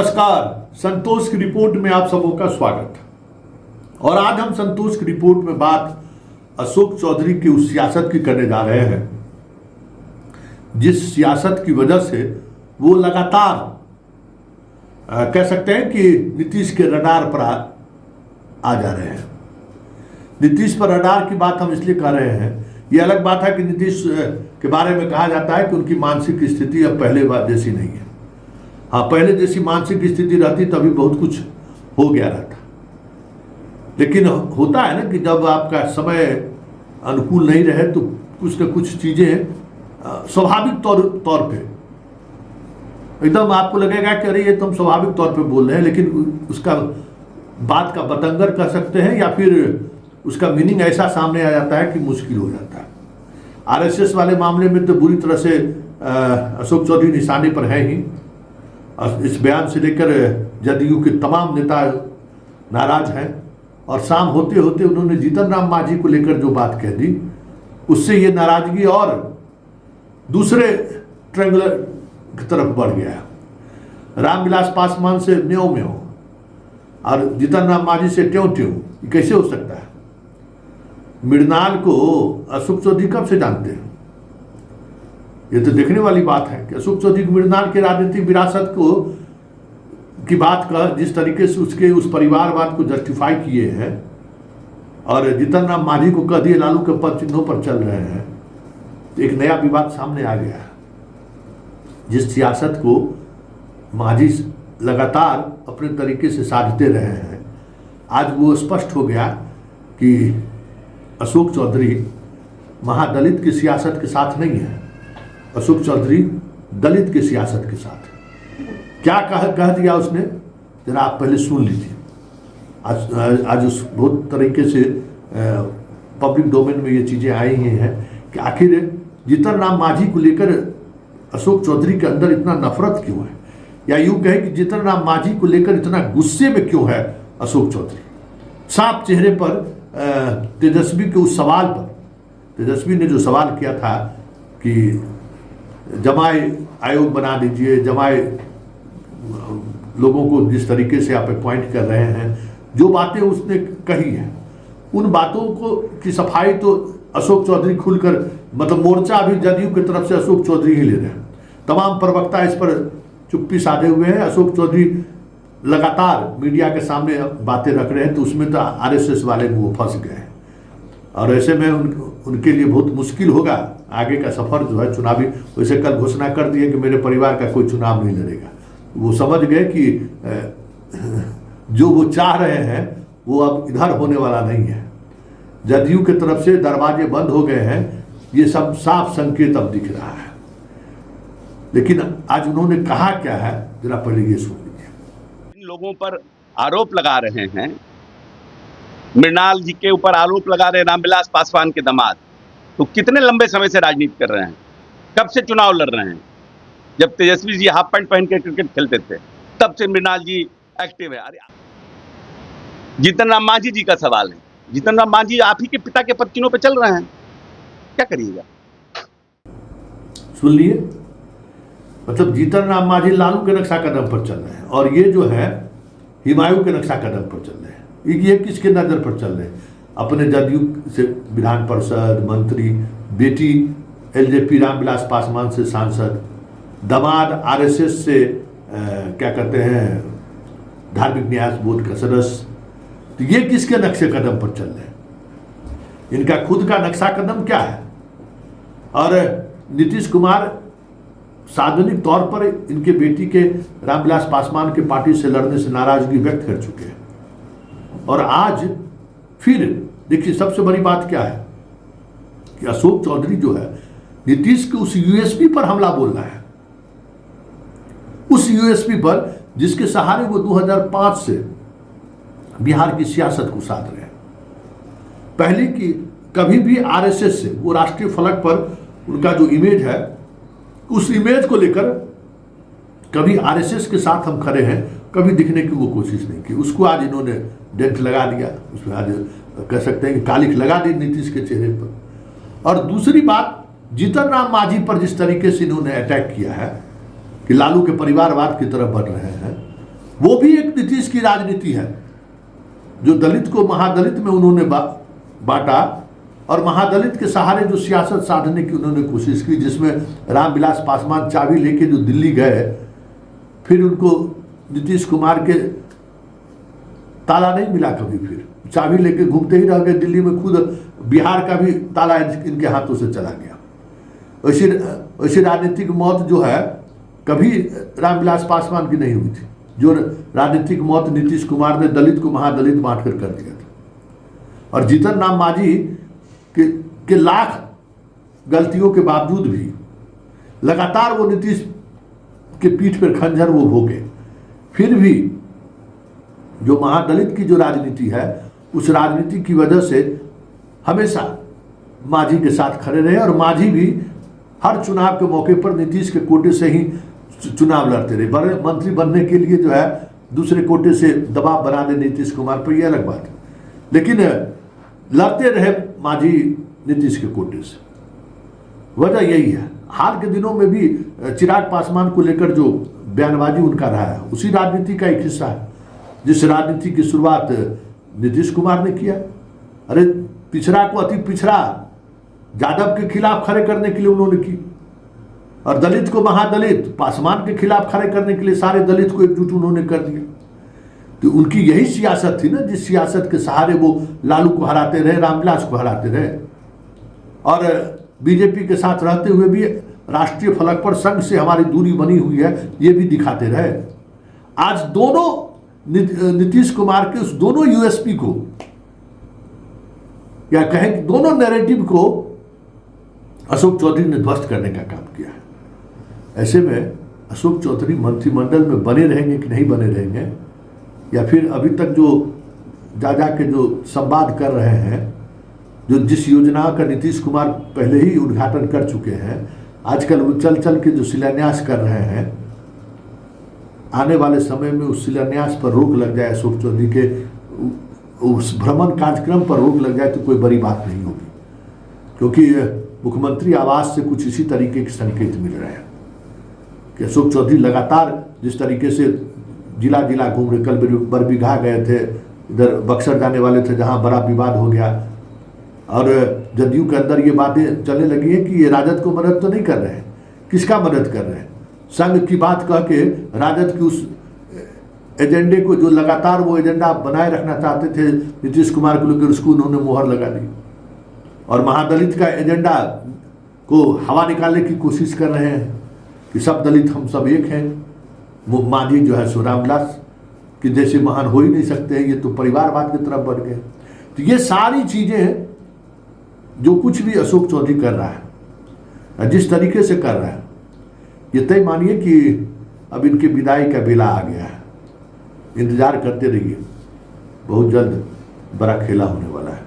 नमस्कार, संतोष की रिपोर्ट में आप सबों का स्वागत। और आज हम संतोष की रिपोर्ट में बात अशोक चौधरी की उस सियासत की करने जा रहे हैं जिस सियासत की वजह से वो लगातार कह सकते हैं कि नीतीश के रडार पर आ जा रहे हैं। नीतीश पर रडार की बात हम इसलिए कर रहे हैं, ये अलग बात है कि नीतीश के बारे में कहा जाता है कि उनकी मानसिक स्थिति अब पहले जैसी नहीं है। हाँ, पहले जैसी मानसिक स्थिति रहती तभी बहुत कुछ हो गया रहता, लेकिन होता है ना कि जब आपका समय अनुकूल नहीं रहे तो कुछ न कुछ चीज़ें स्वाभाविक तौर पे एकदम आपको लगेगा कि अरे ये तो हम स्वाभाविक तौर पे बोल रहे हैं, लेकिन उसका बात का बतंगर कह सकते हैं या फिर उसका मीनिंग ऐसा सामने आ जाता है कि मुश्किल हो जाता है। आरएसएस वाले मामले में तो बुरी तरह से अशोक चौधरी निशाने पर है ही। इस बयान से लेकर जदयू के तमाम नेता नाराज हैं और शाम होते होते उन्होंने जीतन राम मांझी को लेकर जो बात कह दी उससे ये नाराजगी और दूसरे ट्रेंगुलर की तरफ बढ़ गया। रामविलास पासवान से म्यों म्यों और जीतन राम मांझी से ट्यों ट्यों, ये कैसे हो सकता है? मृणाल को अशोक चौधरी कब से जानते हैं? ये तो देखने वाली बात है कि अशोक चौधरी मृणाल के राजनीतिक विरासत को की बात का जिस तरीके से उसके उस परिवारवाद को जस्टिफाई किए हैं और जीतन राम मांझी को कह दिए लालू के पद चिन्हों पर चल रहे हैं, तो एक नया विवाद सामने आ गया है। जिस सियासत को मांझी लगातार अपने तरीके से साधते रहे हैं, आज वो स्पष्ट हो गया कि अशोक चौधरी महादलित की सियासत के साथ नहीं है। अशोक चौधरी दलित की सियासत के साथ क्या कह दिया उसने, जरा आप पहले सुन लीजिए। आज उस बहुत तरीके से पब्लिक डोमेन में ये चीज़ें आई हैं कि आखिर जीतन राम मांझी को लेकर अशोक चौधरी के अंदर इतना नफरत क्यों है, या यूँ कहे कि जीतन राम मांझी को लेकर इतना गुस्से में क्यों है अशोक चौधरी। साफ चेहरे पर तेजस्वी के उस सवाल पर, तेजस्वी ने जो सवाल किया था कि जमाए आयोग बना दीजिए, जमाए लोगों को जिस तरीके से आप अपॉइंट कर रहे हैं, जो बातें उसने कही हैं उन बातों को की सफाई तो अशोक चौधरी खुलकर, मतलब मोर्चा अभी जदयू की तरफ से अशोक चौधरी ही ले रहे हैं। तमाम प्रवक्ता इस पर चुप्पी साधे हुए हैं। अशोक चौधरी लगातार मीडिया के सामने बातें रख रहे हैं, तो उसमें तो आरएसएस वाले वो फंस गए हैं और ऐसे में उनके लिए बहुत मुश्किल होगा आगे का सफर जो है चुनावी। वैसे कल घोषणा कर दिए कि मेरे परिवार का कोई चुनाव नहीं लड़ेगा। वो समझ गए कि जो वो चाह रहे हैं वो अब इधर होने वाला नहीं है। जदयू की तरफ से दरवाजे बंद हो गए हैं, ये सब साफ संकेत अब दिख रहा है। लेकिन आज उन्होंने कहा क्या है, जरा पहले ये सुन लीजिए। इन लोगों पर आरोप लगा रहे हैं, मृणाल जी के ऊपर आरोप लगा रहे हैं, रामविलास पासवान के दामाद, तो कितने लंबे समय से राजनीति कर रहे हैं, कब से चुनाव लड़ रहे हैं? जब तेजस्वी जी हाफ पैंट पहन के क्रिकेट खेलते थे तब से मृणाल जी एक्टिव है। अरे जीतन राम मांझी जी का सवाल है, जीतन राम मांझी आप ही के पिता के पद चिन्हों पे चल रहे हैं, क्या करिएगा? सुन लिए, मतलब जीतन राम मांझी लालू के नक्शा कदम पर चल रहे हैं और ये जो है हुमायूं के नक्शा कदम पर चल रहे हैं। ये किसके नजर पर चल रहे हैं? अपने जदयू से विधान परिषद मंत्री, बेटी एलजेपी रामविलास पासवान से सांसद, दामाद आरएसएस से क्या कहते हैं धार्मिक न्यास बोर्ड का सदस्य। तो ये किसके नक्शे कदम पर चल रहे हैं? इनका खुद का नक्शा कदम क्या है? और नीतीश कुमार सार्वजनिक तौर पर इनके बेटी के रामविलास पासवान के पार्टी से लड़ने से नाराजगी व्यक्त कर चुके हैं। और आज फिर देखिए, सबसे बड़ी बात क्या है कि अशोक चौधरी जो है नीतीश के उस यूएसपी पर हमला बोल रहा है, उस यूएसपी पर जिसके सहारे वो 2005 से बिहार की सियासत को साध रहे हैं। पहले की कभी भी आरएसएस से, वो राष्ट्रीय फलक पर उनका जो इमेज है, उस इमेज को लेकर कभी आरएसएस के साथ हम खड़े हैं, कभी दिखने की वो कोशिश नहीं की। उसको आज इन्होंने डेंट लगा दिया, उसमें आज कह सकते हैं कि कालिख लगा दी नीतीश के चेहरे पर। और दूसरी बात, जीतन राम मांझी पर जिस तरीके से इन्होंने अटैक किया है कि लालू के परिवारवाद की तरफ बढ़ रहे हैं, वो भी एक नीतीश की राजनीति है, जो दलित को महादलित में उन्होंने बांटा और महादलित के सहारे जो सियासत साधने की उन्होंने कोशिश की, जिसमें रामविलास पासवान चाबी लेके जो दिल्ली गए, फिर उनको नीतीश कुमार के ताला नहीं मिला कभी, फिर चाबी लेके घूमते ही रह गए दिल्ली में, खुद बिहार का भी ताला इनके हाथों से चला गया। वैसी राजनीतिक मौत जो है कभी रामविलास पासवान की नहीं हुई थी, जो राजनीतिक मौत नीतीश कुमार ने दलित को महादलित बांटकर कर दिया था। और जीतन राम मांझी के लाख गलतियों के बावजूद भी लगातार वो नीतीश के पीठ पर खंजर वो भोगे, फिर भी जो महादलित की जो राजनीति है उस राजनीति की वजह से हमेशा मांझी के साथ खड़े रहे, और मांझी भी हर चुनाव के मौके पर नीतीश के कोटे से ही चुनाव लड़ते रहे। बड़े मंत्री बनने के लिए जो है दूसरे कोटे से दबाव बना दे नीतीश कुमार पर, यह अलग बात है, लेकिन लड़ते रहे मांझी नीतीश के कोटे से। वजह यही है। हाल के दिनों में भी चिराग पासवान को लेकर जो बयानबाजी उनका रहा है उसी राजनीति का एक हिस्सा है, जिस राजनीति की शुरुआत नीतीश कुमार ने किया। अरे पिछड़ा को अति पिछड़ा यादव के खिलाफ खड़े करने के लिए उन्होंने की, और दलित को महादलित पासवान के खिलाफ खड़े करने के लिए सारे दलित को एकजुट उन्होंने कर दिया। तो उनकी यही सियासत थी ना, जिस सियासत के सहारे वो लालू को हराते रहे, रामविलास को हराते रहे, और बीजेपी के साथ रहते हुए भी राष्ट्रीय फलक पर संघ से हमारी दूरी बनी हुई है, ये भी दिखाते रहे। आज दोनों नीतीश कुमार के उस दोनों यूएसपी को, या कहें दोनों नैरेटिव को अशोक चौधरी ने ध्वस्त करने का काम किया है। ऐसे में अशोक चौधरी मंत्रिमंडल में बने रहेंगे कि नहीं बने रहेंगे, या फिर अभी तक जो जा के जो संवाद कर रहे हैं, जो जिस योजना का नीतीश कुमार पहले ही उद्घाटन कर चुके हैं, आजकल वो चल के जो शिलान्यास कर रहे हैं, आने वाले समय में उस शिलान्यास पर रोक लग जाए, अशोक चौधरी के उस भ्रमण कार्यक्रम पर रोक लग जाए तो कोई बड़ी बात नहीं होगी, क्योंकि मुख्यमंत्री आवास से कुछ इसी तरीके के संकेत मिल रहे हैं कि अशोक चौधरी लगातार जिस तरीके से जिला जिला घूम रहे, कल बरबीघा गए थे, इधर बक्सर जाने वाले थे जहां बड़ा विवाद हो गया, और जदयू के अंदर ये बातें चलने लगी हैं कि ये राजद को मदद तो नहीं कर रहे हैं। किसका मदद कर रहे हैं? संघ की बात कह के राजद की उस एजेंडे को, जो लगातार वो एजेंडा बनाए रखना चाहते थे नीतीश कुमार को लेकर, उसको उन्होंने मोहर लगा दी, और महादलित का एजेंडा को हवा निकालने की कोशिश कर रहे हैं कि सब दलित हम सब एक हैं। वो मांझी जो है सो रामविलास कि जैसे महान हो ही नहीं सकते हैं, ये तो परिवारवाद की तरफ बढ़ गए। तो ये सारी चीजें जो कुछ भी अशोक चौधरी कर रहा है, जिस तरीके से कर रहा है, ये तय मानिए कि अब इनकी विदाई का बेला आ गया है। इंतजार करते रहिए, बहुत जल्द बड़ा खेला होने वाला है।